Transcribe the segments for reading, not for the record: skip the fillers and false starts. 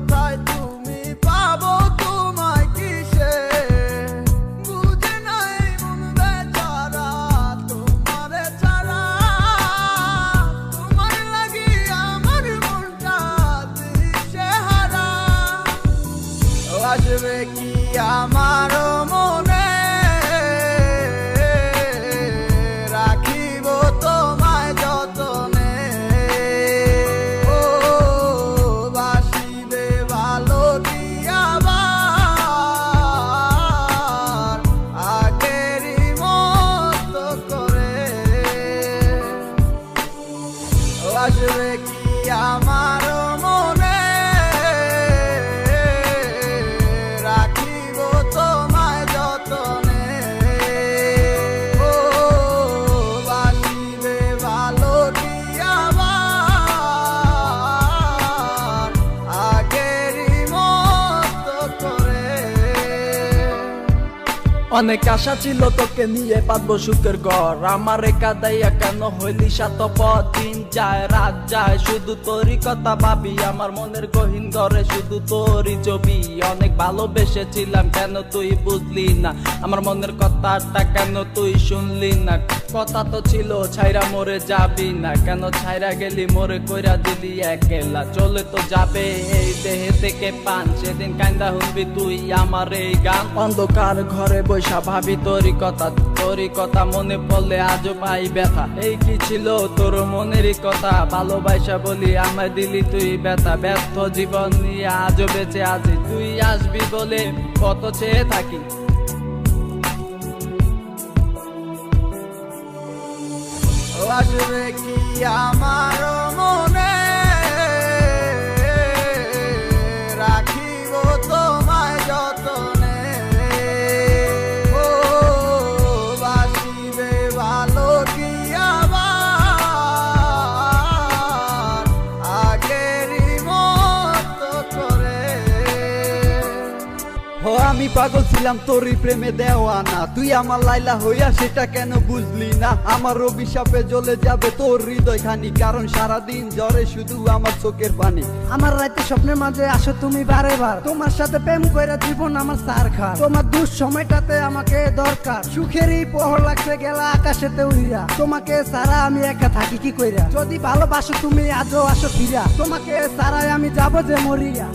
কোথায় তুমি পাবো তোমায় কিসে বুঝে নাই মন বেচারা তোমারে ছাড়া তোমার লাগি আমার মনটা দিশেহারা আসবে কি আমার মনে রাখিব তোমায় যতনে ও বাসিবে ভালো কি আবার আগেরই মতো করে আসবে কি আমার মনে রাখিব তোমায় যতনে ও বাসিবে ভালো কি আবার আগেরই মতো করে অনেক আশা ছিল তোকে নিয়ে পাতবো সুখের ঘর আমার কাদাইয়া কেন হইলি সাতপথ দিন যায় রাত যায় শুধু তোরই কথা ভাবি আমার মনের গহীন ঘরে শুধু তোরই ছবি অনেক ভালোবেসেছিলাম কেন তুই বুঝলি না আমার মনের কথাটা কেন তুই শুনলি না কথা তো ছিল ছাইরা মরে যাবি না কেন ছাইরা গেলি মরে কইরা দিলি একলা চলে তো যাবে এই দেহে থেকে পান সেদিন কান্দা শুনবি তুই আমার এই গান অন্ধকার ঘরে বৈশা ভাবি তোরই কথা মনে পড়লে আজও পাই ব্যথা এই কি ছিল তোর মনেরই কথা ভালোবাসা বলি আমায় দিলি তুই ব্যথা ব্যর্থ জীবন নিয়ে আজও বেঁচে আছি তুই আসবি বলে কত চেয়ে থাকি আসবে কি আমার মনে রাখিব তোমায় যতনে ও বাসিবে ভালো কি আবার আগেরই মতো করে ও আমি পাগল ছিলাম তোরই প্রেমে দেওয়ানা তুই আমার লাইলা হইয়া সেটা কেন বুঝলি না আমার অভিশাপে জ্বলে যাবে তোর হৃদয় খানি কারণ সারাদিন জ্বরে শুধু আমার চোখের পানি আমার রাতে স্বপ্নের মাঝে আসো তুমি বারে বার তোমার সাথে প্রেম কইরা জীবন আমার সার খা তোমার দুঃসময়টাতে আমাকে দরকার সুখেরই পহর লাগছে গেলা আকাশেতে উইরা তোমাকে সারা আমি একা থাকি কি কইরা যদি ভালোবাসো তুমি আজও আসো ফিরা তোমাকে সারাই আমি যাবো যে মরিয়া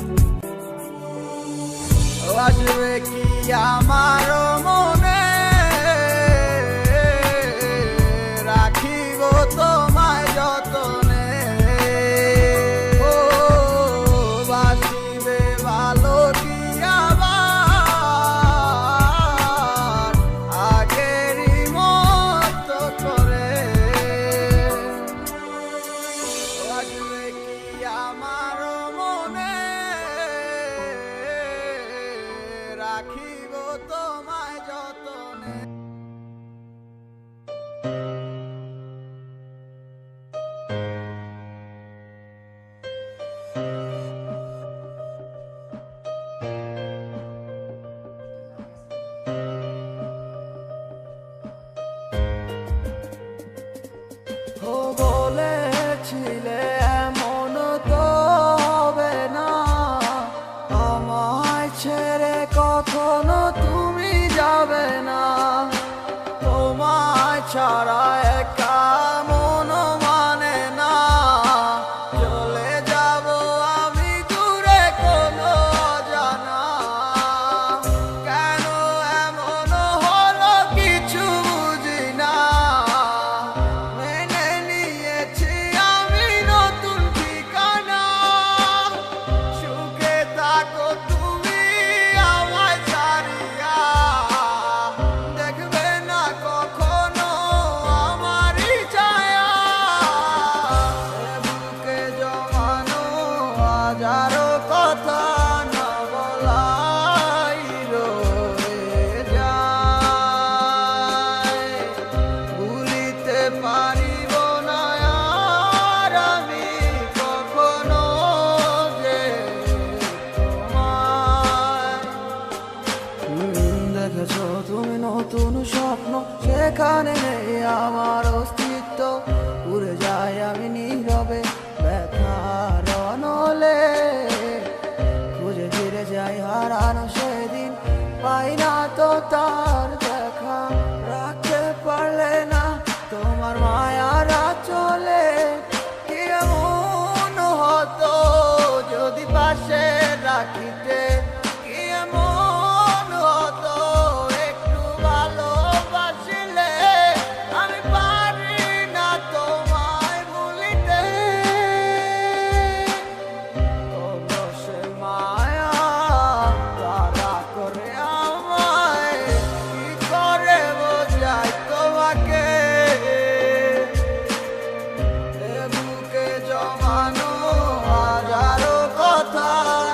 আসবে কি আমার মনে রাখিব তোমায় যতনে ও বাসিবে ভালো কি আবার আগেরই মতো করে আসবে কি আমার মনে রাখিব তোমায় যতনে ও বলেছিলে এমন তো হবে না আমায় ছেড়ে কখনো তুমি যাবে না তোমায় ছাড়া একা মন মানে না চলে যাব আমি দূরে কোনো অজানা কেন এমন হলো কিছু বুঝি না মেনে নিয়েছি আমি নতুন ঠিকানা সুখে থাকো তুমি আমায় ছাড়িয়া দেখবে না কখনো আমারই পাই না তো তার দেখা, রাখতে পারলে না তোমার মায়ারা চলে। কি এমন হতো যদি পাশে রাখিতে, কি এমন হতো একটু ভালোবাসিলে। আমি পারি না তোমায় ভুলিতে, তবু সে মায়া তারা করে আমায়। কি করে বোঝাই তোমাকে, এ বুকে জমানো হাজারো কথা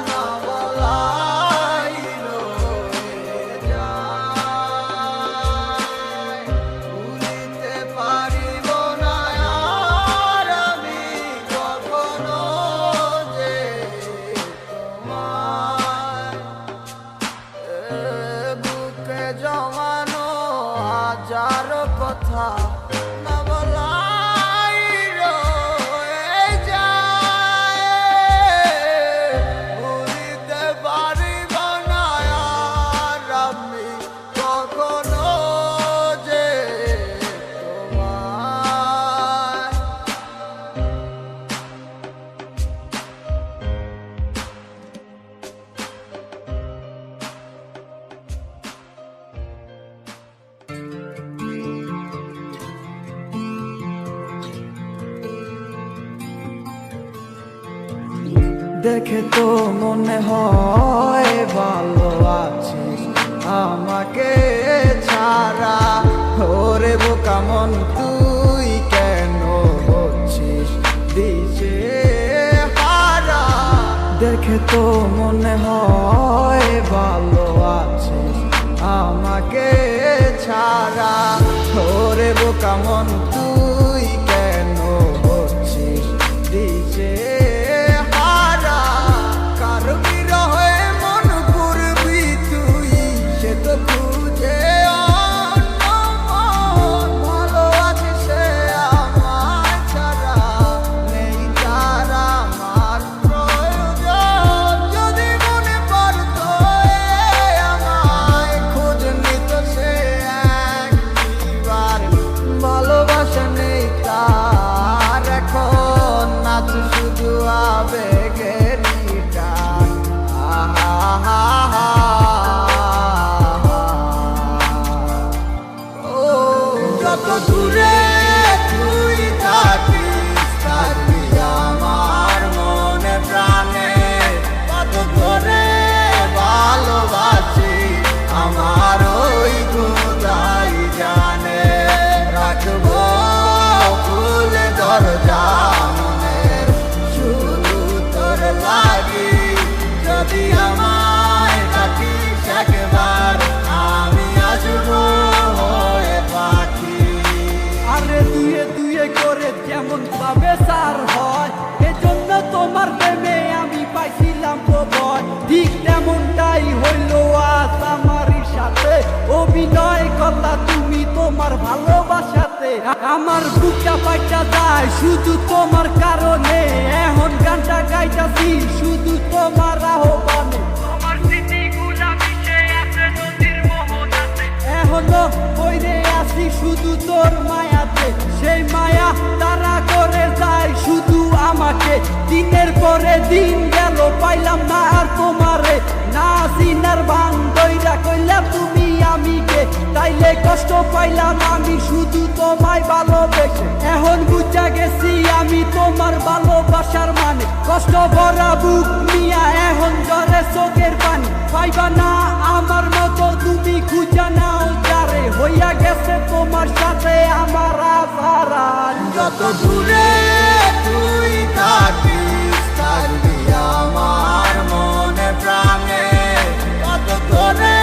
না বলাই রয়ে যায়। ভুলিতে পারিব না আর আমি কখনো যে তোমায়। এ বুকে জমানো হাজারো কথা না বলাই রয়ে যায়। ভুলিতে পারিব না আর আমি কখনো যে তোমায়। দেখে তো মনে হয় ভালো আছিস আমাকে ছাড়া। ওরে বোকা মন তুই কেন হচ্ছিস দিশে হারা। দেখে তো মনে হয় ভালো আছিস আমাকে ছাড়া। ওরে বোকা মন তুই কেন হচ্ছিস দিশে হারা। কারো বিরহে মন করবি তুই, সে তো খুঁজে অন্য মন। ভালো আছে সে আমার ছাড়া, নেই তার আমার প্রয়োজন। যদি মনে পড়তো আমায়, খোঁজ নিত সে একবার। ভালোবাসা নেই তার এখন, আছে শুধু আবেগের টান। ও যত দূরে তুই থাকিস, থাকবি আমার মনে প্রাণে। কত করে ভালোবাসি আমার ওই খোদাই জানে। রাখবো খুলে দরজা মনের, শুধু তোর লাগি। যদি আমায় ডাকিস একবার, আমি আসবো হয়ে পাখি। আরে দুয়ে দুয়ে করে যেমন ভাবে সার হয়, এজন্য তোমার প্রেমে আমি পাইছিলাম প্রবল। ঠিক তেমনটাই হইল আজ আমারই সাথে, অভিনয় করলা তুমি তোমার ভালোবাসাতে। আমার বুকটা পাইটা যায় শুধু তোমার কারণে, এখন গানটা গাইতাছি শুধু তোমার আহ্বানে। তোমার স্মৃতিগুলা মিশে আছে নদীর মোহনাতে, এখনো বইরে আছি শুধু তোর মায়াতে। সেই মায়া তারা করে যায় শুধু আমাকে। দিনের পরে দিন গেল পাইলাম না আর তোমারে, না সিনার ভাঙ দইরা কইলা তুমি আমিকে। তাইলে কষ্ট পাইলাম আমি শুধু তোমায় ভালোবেসে। এখন বুঝা গেছি আমি তোমার ভালোবাসার মানে। কষ্ট ভরা বুক নিয়া এখন জ্বরে চোখের পানি। পাইবা না আমার মতো তুমি খুঁজা নাও যারে, হইয়া গেছে তোমার সাথে আমার আসারান। যত দূরে তুই থাকিস, থাকবি আমার মনে প্রাণে। কত করে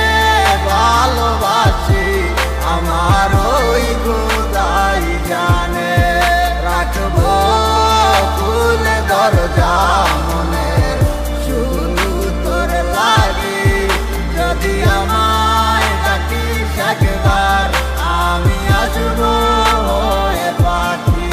ভালোবাসি আমার ওই খোদাই জানে। রাখবো খুলে দরজা মনের, শুধু তোর লাগি। যদি আমায় ডাকিস একবার, আমি আসবো হয়ে পাখি।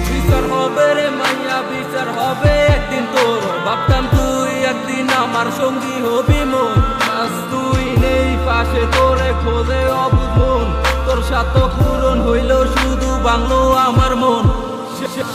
বিচার হবে রে মাইয়া, বিচার হবে একদিন তোর। ভাবতাম তুই একদিন আমার সঙ্গী হবি মন, আজ তুই নেই আসে তোরে খোঁজে অবুঝ মন, তোর স্বার্থ পূরণ হইল শুধু বাংলো আমার মন।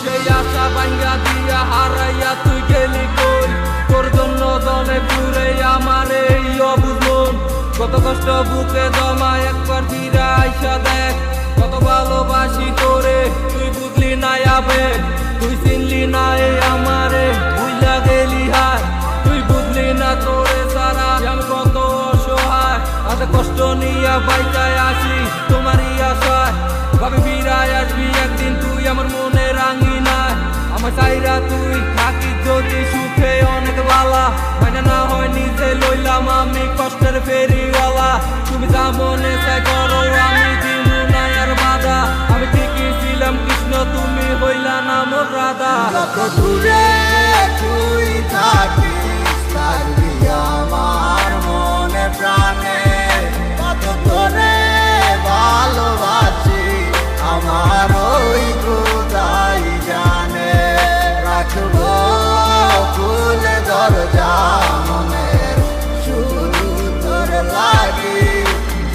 সেই আশা ভাঙ্গা দিয়া হারাইয়া তুই গেলি কই, তোর জন্য দলে ঘুরে আমার এই অবুঝ মন। কত কষ্ট বুকে জমা একবার ফিরে আইসা দেখ, কত ভালোবাসি তোরে তুই বুঝলি না আবেগ, তুই চিনলি না এই আমারে ভুইলা গেলি হায়, তুই বুঝলি না তোরে সারা আমি কত অসহায়। এত কষ্ট নিয়া বাইকায় আসি তোমারই আশায়, ভাবি ফিরায় আসবি একদিন তুই আমার মনে রাঙি নাই। আমার চাইরা তুই থাকিস যদি সুখে অনেক বালা, মানে না হয় নিজে লইলাম আমি কষ্টের ফেরিওয়ালা। তুমি যা মনে চাই করো আমি দিমু না আর বাধা, আমি ঠিকই ছিলাম কৃষ্ণ তুমি হইলা না মোর রাধা। যত দূরে তুই থাকিস থাকবি আমার মনে প্রাণে, কত তোরে ভালোবাসি আমার ওই খোদাই জানে। রাখবো খুলে দরজা মনের শুধু তোর লাগি,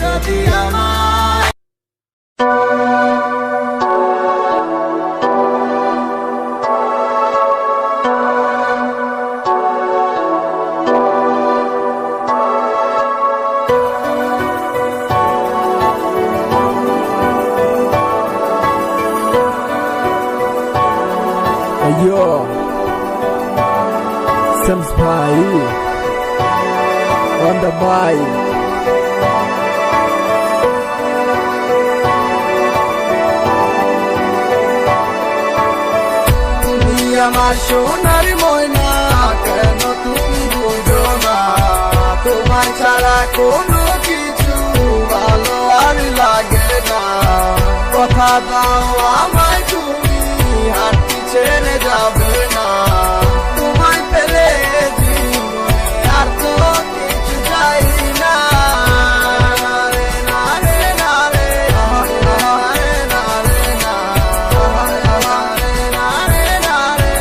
যদি আমার Yo, Sam's Pie on the mic. তুমি আমার সোনার ময়না, কেন তুমি বুঝো না? তোমার ছাড়া কোনো কিছু ভালো আর লাগে না। কথা দাও আমায় তুমি হাঁটি ছেড়ে যাবে না, তোমায় পেলে জীবনে আর তো কিছু চাই না। রে না রে না রে না রে না রে না রে না রে না রে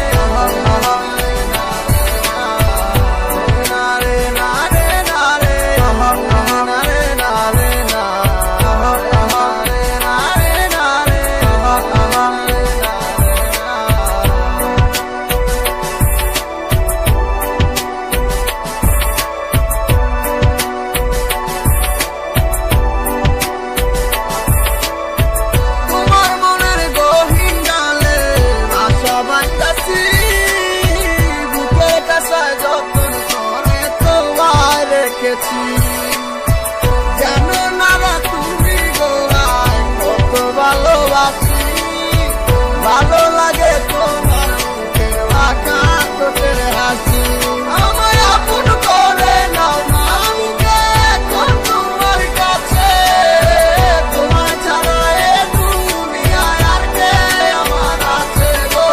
রেখেছি জানো না তুমি গোড়ায় কত ভালোবাসি। ভালো লাগে তোমার মুখের আঁকা ঠোঁটের হাসি, আমায় আপন করে নাও না আমি এখন তোমার কাছে। তোমার ছাড়া এ দুনিয়ায় আর কে আমার আছে গো।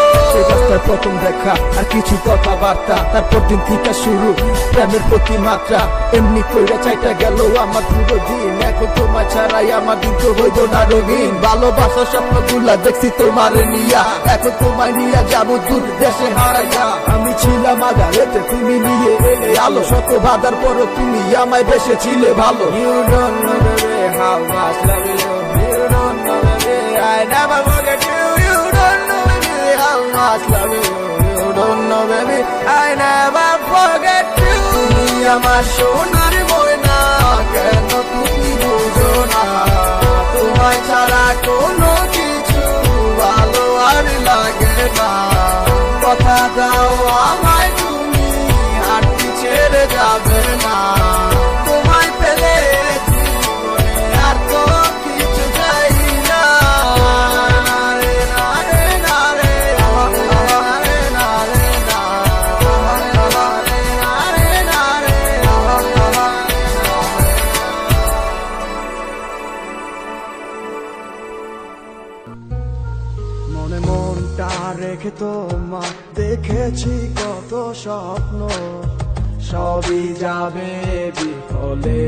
প্রথম দেখা আর কিছু কথাবার্তা, তারপর দিন থেকে শুরু প্রেমের প্রতি মাত্রা। এমনি কইরা চাইটা গেল আমার পুরো দিন, এখন তোমার ছাড়াই আমার দিন তো হইল না রঙিন। ভালোবাসার স্বপ্নগুলা দেখছি তোমার নিয়া, এখন তোমায় নিয়ে যাবো দূর দেশে হারাইয়া। আমি ছিলাম আগারেতে তুমি নিয়ে এলে আলো, শত বাধার পরও তুমি আমায় বেসেছিলে ভালো। You don't know baby how much love you, you don't know baby I never forget you, you don't know baby how much love you, you don't know baby I never forget you. তুমি আমার সোনার ময়না, কেন তুমি বুঝো না? তোমায় ছাড়া কোনো কিছু ভালো আর লাগে না। কথা দাও আমায় তুমি হাঁটি ছেড়ে যাবে না, তোমায় পেলে জীবনে আর তো কিছু চাই না। রে না রে না রে না রে না রে না রে না রে। মনে মনটা রেখে তোমার দেখেছি কত স্বপ্ন, সবই যাবে বিফলে।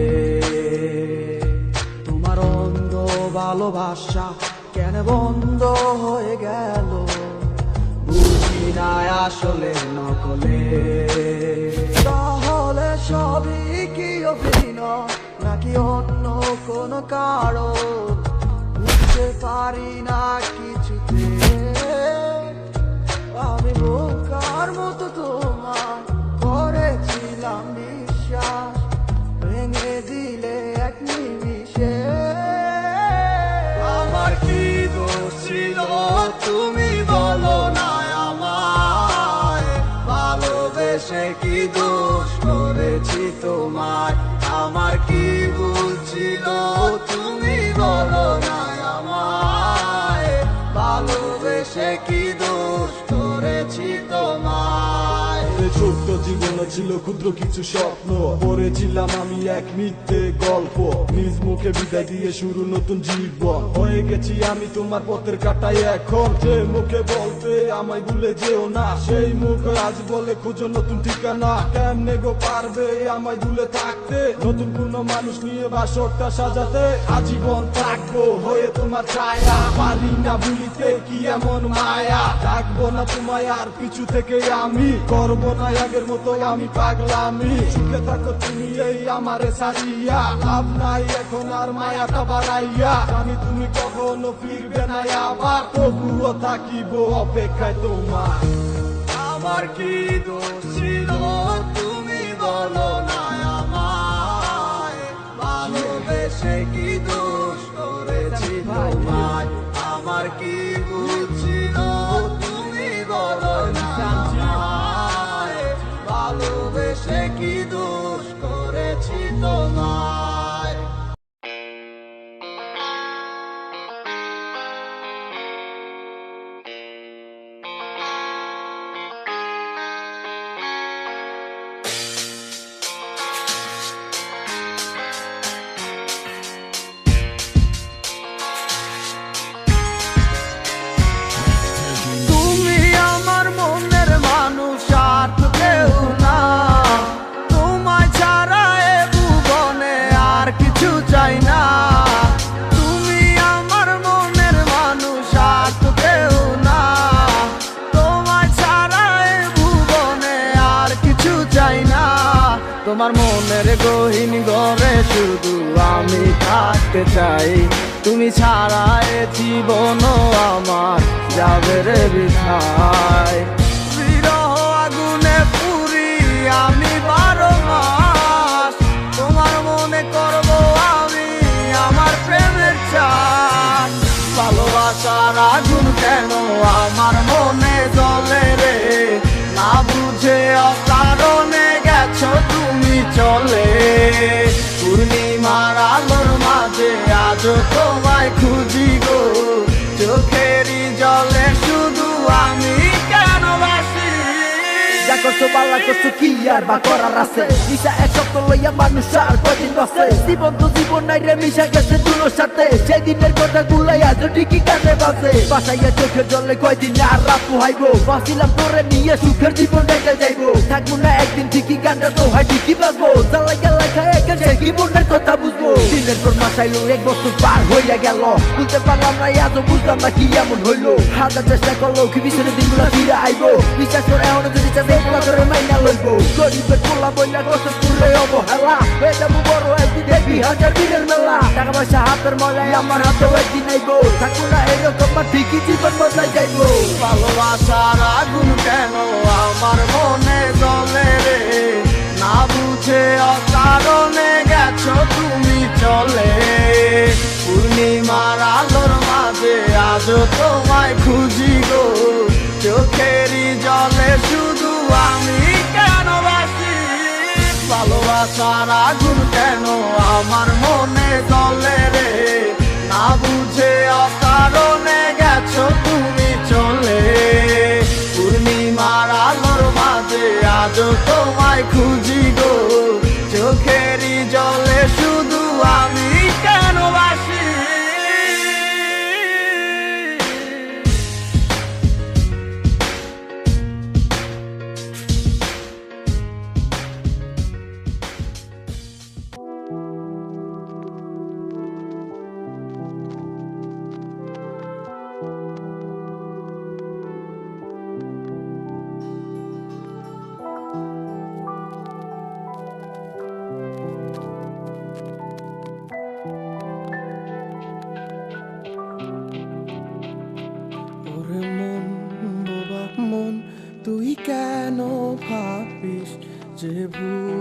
তোমার অন্ধ ভালোবাসা কেন বন্ধ হয়ে গেল, বুঝি না আসলে নকলে। তাহলে সবই কি অভিনয় নাকি কোনো কারণ বুঝতে পারি না কিছুতে আমি বোকার মতো তোমার করেছিলাম বিশ্বাস ভেঙে দিলে এক নিমিষে আমার কি দোষ ছিল তুমি বলো না আমায় ভালোবেসে কি দোষ করেছি তোমায় আমার কি ভুল ছিল তুমি বলো না আমায় ভালোবেসে কি দোষ করেছি তোমায় ছোট্ট জীবনে ছিল ক্ষুদ্র কিছু স্বপ্ন পড়েছিলাম আমি এক মিথ্যে গল্প নিজ মুখে বিদায় দিয়ে শুরু নতুন জীবন হয়ে গেছি আমি তোমার পথের কাটাই এখন যে মুখে বলতে আমায় ভুলে যেও না সেই মুখ আজ বলে খুঁজো নতুন ঠিকানা কেমনে গো পারবে আমায় ভুলে থাকতে নতুন কোনো মানুষ নিয়ে বাসরটা সাজাতে আজীবন থাকবো হয়ে তোমার ছায়া পারি না ভুলিতে কি এমন মায়া থাকবো না তোমায় আর পিছু থেকে আমি করবো না আগের মতো আমি পাগলামি সুখে থাকো তুমি এই আমারে সারিয়া লাভ নাই এখন আর মায়াটা বাড়াইয়া আমি তুমি কখনো ফিরবে না আবার তবুও থাকিব অপেক্ষায় তোমার আমার কি দোষ ছিল তুমি বলো না আমায় ভালোবেসে কি দোষ করেছি তোমায় আমার কি ভুল ছিল তুমি বলো না আমায় ভালোবেসে কি দোষ করেছি তোমায় তুমি আমার মনের মানুষ আর তো কেউ না তোমায় ছাড়া এ ভুবনে আর কিছু চাই না তুমি আমার মনের মানুষ আর তো কেউ না তোমায় ছাড়া এ ভুবনে আর কিছু চাই না তোমার মনের গহীন ঘরে শুধু আমি থাকতে চাই তুমি ছাড়া এ জীবন আমার যাবে রে বৃথায় বিরহ আগুনে পুরি আমি 12 মাস তোমার মনে করব আমি আমার প্রেমের চাষ ভালোবাসার আগুন কেন আমার মনে জ্বলে রে না বুঝে অকারণে গেছো তুমি চলে পূর্ণিমার আলোর মাঝে আজও তোমায় খুঁজি গো চোখেরই জলে শুধু আমি কেন বাসি যা করছো পাল্লা করছো কি আর বা করার আছে নিশা এক সপ্তাহ লইয়া মানুষ আর কদিন বাসে জীবন তো জীবন নাই রে মিশা গেছে দুনোর সাথে সেই দিনের কথা গুলাই আজ ঠিকই কানে বাসে বাসাইয়া চোখের জলে কয়দিন আর রাত পোহাইবো বাসিলাম তোরে নিয়ে সুখের জীবন রেখে যাইবো থাকবো না একদিন ঠিকই গানটা তো হয় ঠিকই বাজবো জ্বালাই জ্বালাই খায় এখান সে কি মনের কথা বুঝবো দিনের পর মাসাইলো 1 বছর পার হইয়া গেল বুঝতে পারলাম না আজও বুঝলাম না কি এমন হইলো হাজার চেষ্টা করলো কি পিছনে দিনগুলো ফিরে আইবো বিশ্বাস করে এখনো যদি চাষে এগুলা করে মাইনা লইবো গরিবের পোলা বইলা কষ্ট করলে অবহেলা হয়ে যাবো বড় একদিন দেখবি 1000 দিনের মেলা টাকা পয়সা হাতের মজায় আমার হাতেও একদিন আইবো থাকবো না এরকম আর ঠিকই জীবন বদলাই যাইবো ভালোবাসার আগুন কেন আমার মনে জ্বলে রে না বুঝে অকারণে গেছো তুমি চলে পূর্ণিমার আলোর মাঝে আজও তোমায় খুঁজি গো চোখেরই জলে শুধু আমি কেন বাসি ভালোবাসার আগুন কেন আমার মনে জ্বলে রে না বুঝে অকারণে গেছো তুমি চলে পূর্ণিমার আলোর মাঝে আজও তোমায় খুঁজি গো চোখেরই জলে শুধু আমি কেন বাসি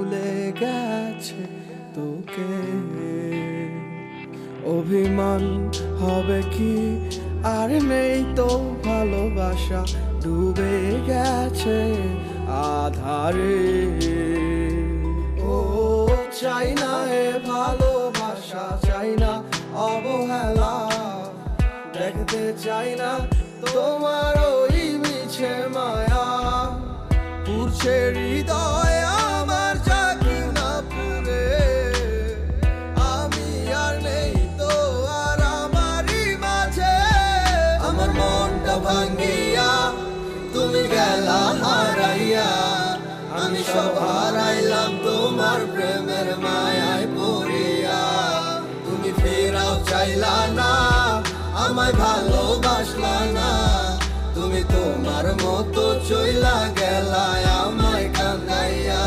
ভুলে গেছে তোকে। অভিমান হবে কি, আর নেই তো ভালোবাসা, ডুবে গেছে আধারে। ও চাই না এ ভালোবাসা, চাই না অবহেলা, দেখতে চাই না তোমার ওই মিছে মায়া। পুরছে হৃদয় আমার, জাগি না পুরে, আমি আর নেই তো আর আমারই মাঝে। আমার মনটা ভাঙ্গিয়া তুমি গেলা হারাইয়া, আমি সব হারাইলাম তোমার প্রেমের মায়ায় পড়িয়া। তুমি ফেরাও চাইলা না, আমায় ভালোবাসলা না, তুমি তোমার মতো চইলা গেলা আমায় কান্দাইয়া।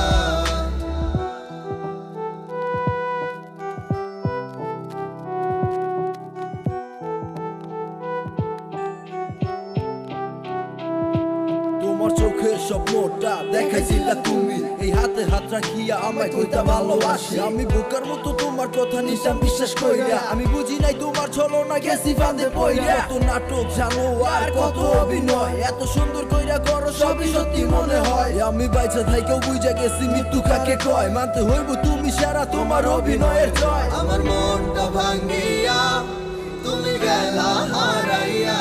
তোমার চোখের স্বপ্নটা দেখাইছিলা তুমি, এই হাতে হাত রাখিয়া আমায় কইতা ভালোবাসি। আমি বোকার মতো তোমার কথা নিতাম বিশ্বাস কইরা, আমি বুঝি নাই তোমার ছলনা গেছি ফাঁদে পইরা। কত নাটক জানো আর কত অভিনয়, এত সুন্দর কইরা করো সবই সত্যি মনে হয়। আমি বাইচা থাইকেও বুঝা গেছি মৃত্যু কাকে কয়, মানতে হইব তুমি সারা তোমার অভিনয়ের জয়। আমার মনটা ভাঙ্গিয়া তুমি গেলা হারাইয়া,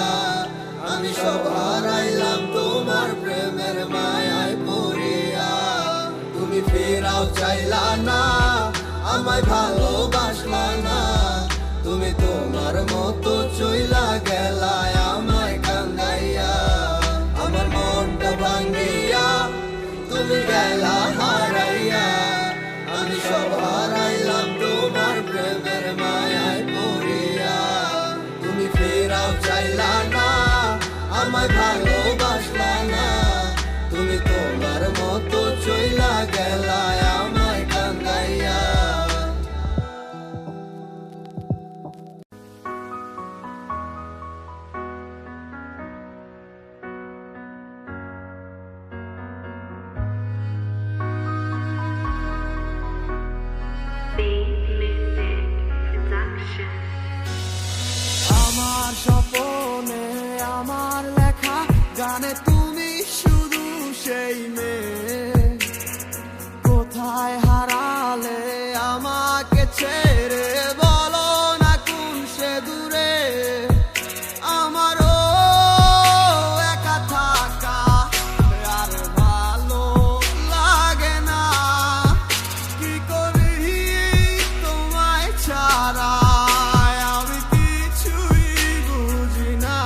আমি সব হারাইলাম তোমার প্রেমের মায়ায় পড়িয়া। তুমি ফেরাও চাইলা না, আমায় ভালোবাসলা না, তুমি তোমার মতো চইলা গেলা আমায় কান্দাইয়া। আমার মনটা ভাঙ্গিয়া তুমি গেলা হারাইয়া, আমি সব হারাইলাম তোমার প্রেমের মায়ায় পড়িয়া। তুমি ফেরাও চাইলা না, আমায় ভালোবাসলা না, তুমি তোমার মতো চইলা গেলা আমায় কান্দাইয়া। আমার স্বপ্নে আমার লেখা গানে তুমি শুধু সেই মেয়ে, কোথায় হারালে আমাকে ছেড়ে, বলো না কোন সে দূরে। আমারও একা থাকা আর ভালো লাগে না, কি করি তোমায় ছাড়া আমি কিছুই বুঝি না।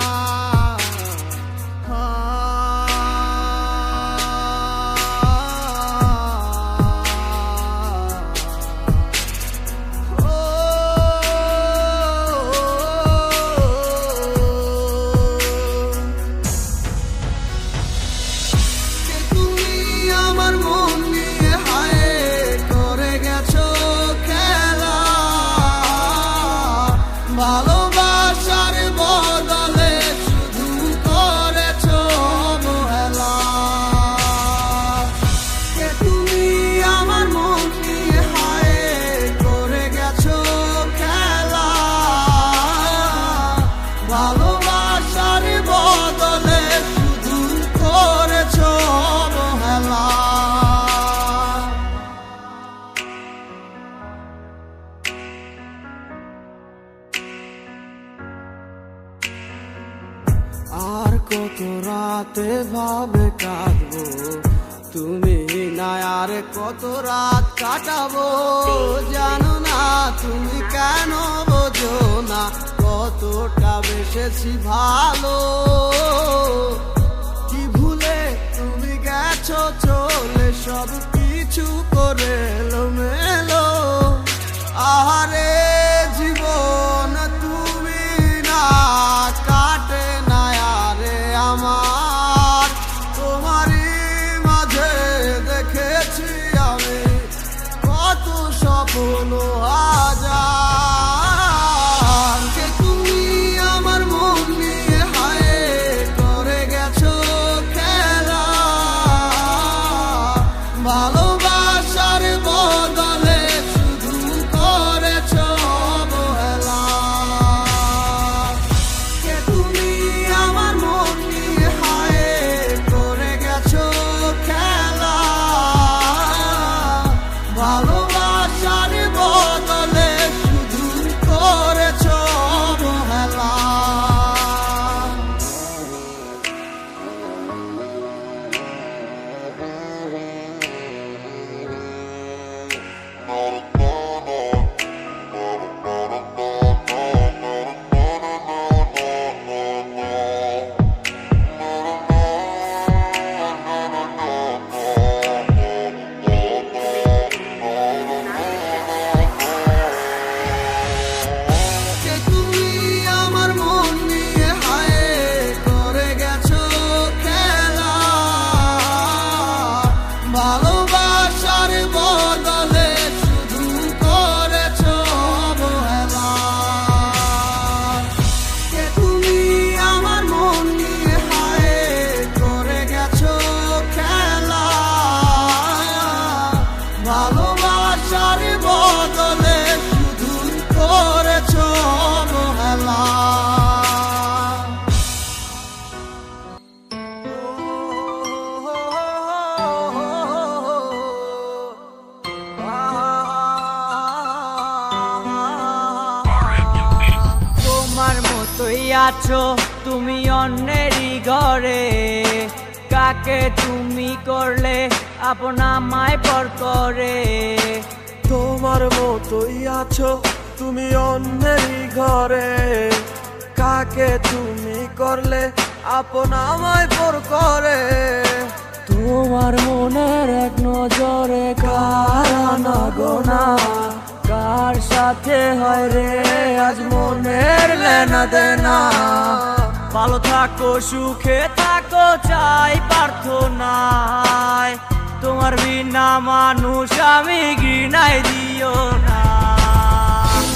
তুমি আমার মন নিয়ে হায় করে গেছো খেলা, ভালোবাসার বদলে শুধু করেছো অবহেলা। তুমি আমার মন নিয়ে হায় করে গেছো খেলা, ভালোবাসার বদলে শুধু করেছো অবহেলা। আর কত রাতে ভাবে কাঁদবো, তুমি না আর কত রাত কাটাবো। জানো না তুমি কেন বোঝো না, কতটা বেসেছি ভালো। কি ভুলে তুমি গেছো চলে, সব কিছু করে এলোমেলো। আহারে জীবন তুমি না কাটে না আরে আমার, তোমারই মাঝে দেখেছি আমি কত স্বপ্ন হাজার। কে তুমি আমার মন নিয়ে হায় করে গেছো খেলা, ভালোবাসার আশার বদলে শুধু করেছ অবহেলা। তোমার মতোই আছো তুমি অন্যেরই ঘরে, কাকে তুমি করলে আপন আমায় পর করে। তোমার মতোই আছো তুমি অন্যেরই ঘরে, কাকে তুমি করলে আপন আমায় পর করে। তোমার মনের এক নজরে কার আনাগোনা, কার সাথে হয় রে আজ মনের লেনা দেনা। ভালো থাকো সুখে থাকো চাই প্রার্থনায়, তোমার বিনা মানুষ আমি ঘৃণায় দিও না।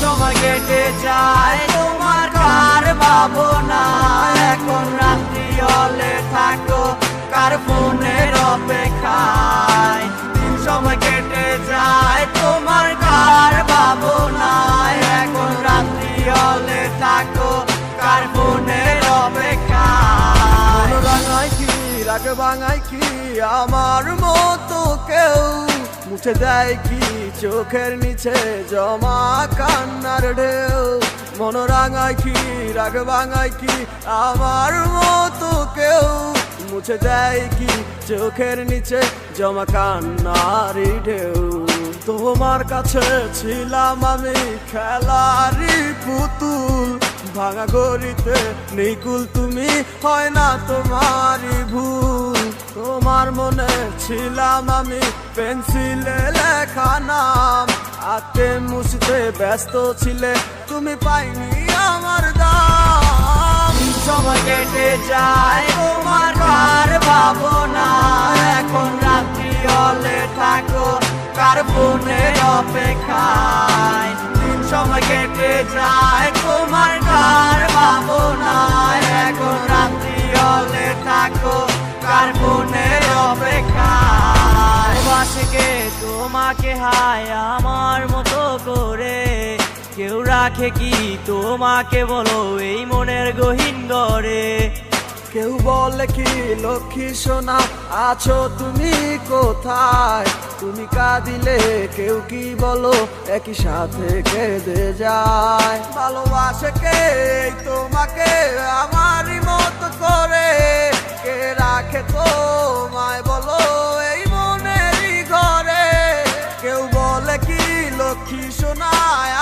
সময় কেটে যায় তোমার কার ভাবনা, এখন রাত্রি হলে থাকো কার ফোনের অপেক্ষায়। সময় কেটে যায় তোমার কার ভাবনা, এখন রাত্রি হলে থাকো কার ফোনের অপেক্ষায়। রাঙায় কি রাগ ভাঙায় কি আমার মতো কেউ, মুছে দেয় কি চোখের নিচে জমা কান্নার ঢেউ। মন রাঙায় কি রাগ ভাঙায় কি আমার মতো কেউ, মুছে দেয় কি চোখের নিচে জমা কান্নার ঢেউ। তোমার কাছে ছিলাম আমি খেলারি পুতুল, ভাঙা গড়িতে নিকুল তুমি হয় না তোমারই ভুল। তোমার মনে ছিলাম আমি পেন্সিলে লেখা নাম, আঁকতে মুছতে ব্যস্ত ছিলে তুমি পাইনি আমার দাম। সময় কেটে যায় তোমার কার ভাবনা, এখন রাত্রি হলে থাকো কার ফোনের অপেক্ষায়। সময় কেটে যায় তোমার কার ভাবনা, এখন রাত্রি হলে থাকো কার ফোনের অপেক্ষায়। বাসকে তোমাকে হায় আমার মতো করে, কেউ রাখে কি তোমাকে বলো এই মনের গহীন ঘরে। কেউ বলে কি লক্ষ্মী সোনা আছো তুমি কোথায়, তুমি কাঁদিলে কেউ কি বলো একই সাথে কেঁদে যায়। ভালোবাসে কে তোমাকে আমারই মতো করে, কে রাখে তোমায় বলো এই মনেরই ঘরে। কেউ বলে কি লক্ষ্মী সোনা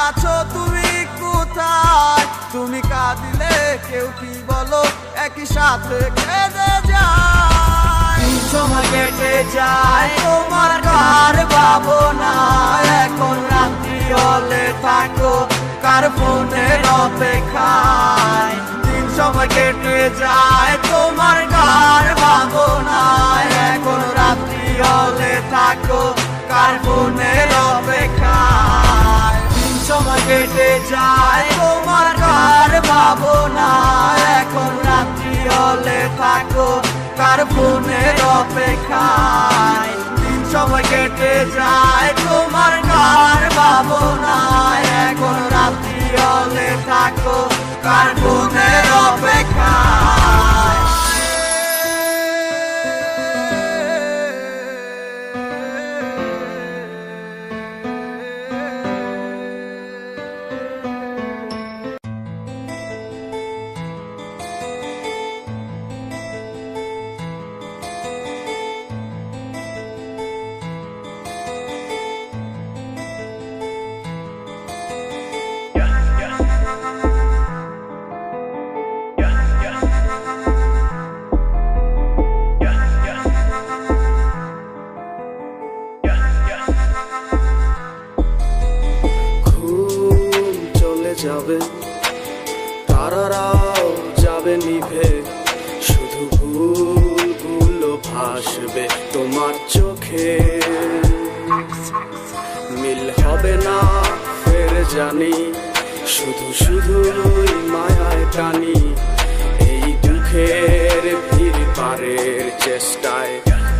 আছো তুমি কোথায়, তুমি কাঁদিলে কেউ কি বলো একই সাথে কেঁদে যায়। সময় কেটে যায় তোমার কার ভাবনা, এখন রাত্রি হলে থাকো কার ফোনের অপেক্ষায়। সময় কেটে যায় তোমার কার ভাবনা, এখন রাত্রি হলে থাকো কার ফোনের অপেক্ষায়। সময় কেটে যায় তোমার কার ভাবনা, এখন রাত্রি হলে থাকো কার ফোনের অপেক্ষায়। সময় কেটে যায় তোমার কার ভাবনা, এখন রাত্রি হলে থাকো কার ফোনের অপেক্ষায়। যাবে তারারাও যাবে নিভে, শুধু ভুলগুলো ভাসবে তোমার চোখে। মিল হবে না ফের জানি, শুধু শুধুই মায়ায় টানি। এই দুঃখের ভিড় পারের চেষ্টায়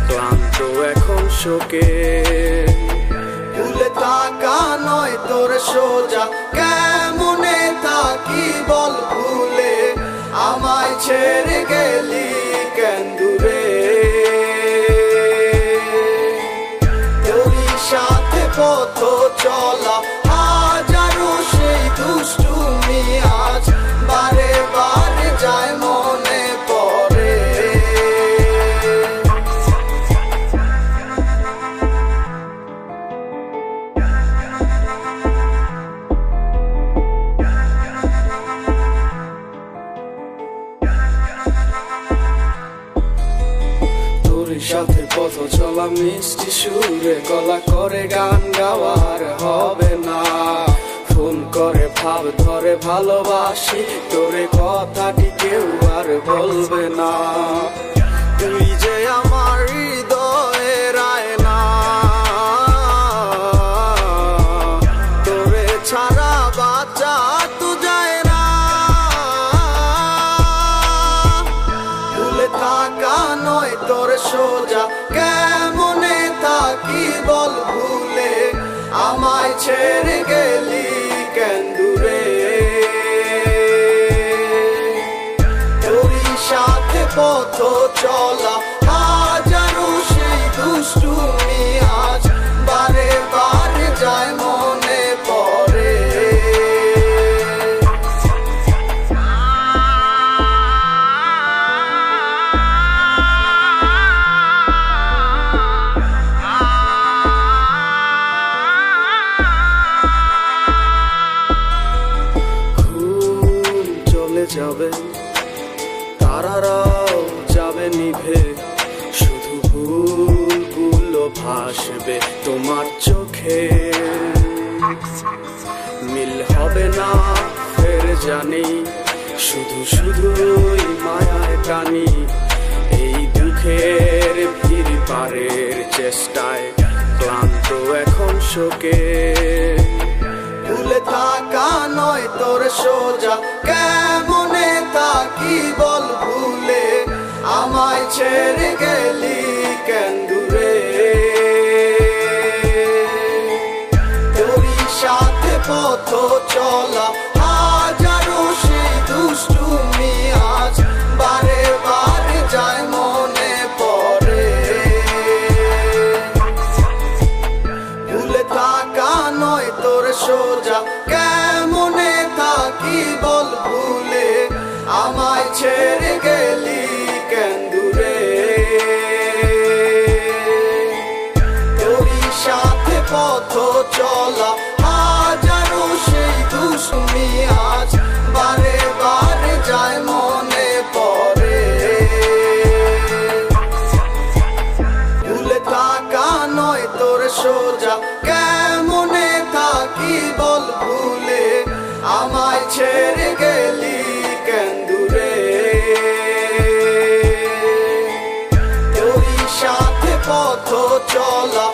ক্লান্ত এখন শোকে। ভুলে থাক নয় তোর সোজা, কেমনে থাকি বল ভুলে, আমায় ছেড়ে গেলি কেন দূরে। তোরই সাথে পথ চলা হাজারো সেই দুষ্টুমি আজ বারে বারে যায় মনে পড়ে। সাথে পথ চলা মিষ্টি সুরে গলা করে গান গাওয়ার হবে না, ফোন করে ভাব ধরে ভালোবাসি তোরে কথাটি কেউ আর বলবে না। তুই যে আমার হৃদয়ের আয়না, তোরে ছাড়া বাঁচা তো যায় না। ভুলে থাকা নয় তোর সোজা, কেমনে থাকি বল ভুলে, আমায় ছেড়ে গেলি কেন দূরে। তোরই সাথে পথ চলা হাজারো সেই দুষ্টুমি আজ বারে বারে যায় মনে পড়ে। যাবে তারারাও যাবে নিভে, শুধু ভুলগুলো ভাসবে তোমার চোখে। মিল হবে না ফের জানি, শুধু শুধুই মায়ায় টানি, এই দুঃখের ভিড় পারের চেষ্টায় ক্লান্ত এখন শোকে। ভুলে থাকা নয় তোর সোজা, কেমনে থাকি বল ভুলে, আমায় ছেড়ে গেলি কেন দূরে। তোরই সাথে পথ চলা হাজারো সেই দুষ্টুমি আজ বারে বারে যায় মনে পড়ে। ভুলে থাকা নয় তোর সোজা, কেমনে থাকি বল ভুলে, আমায় ছেড়ে গেলি কেন দূরে। তোরই সাথে পথ চলা হাজারো সেই দুষ্টুমি আজ বারে বারে যায় মনে পড়ে। ভুলে থাকা নয় তোর সোজা, কেমনে থাকি বল ভুলে, আমায় ছেড়ে গেলি কেন দূরে। তোরই সাথে পথ চলা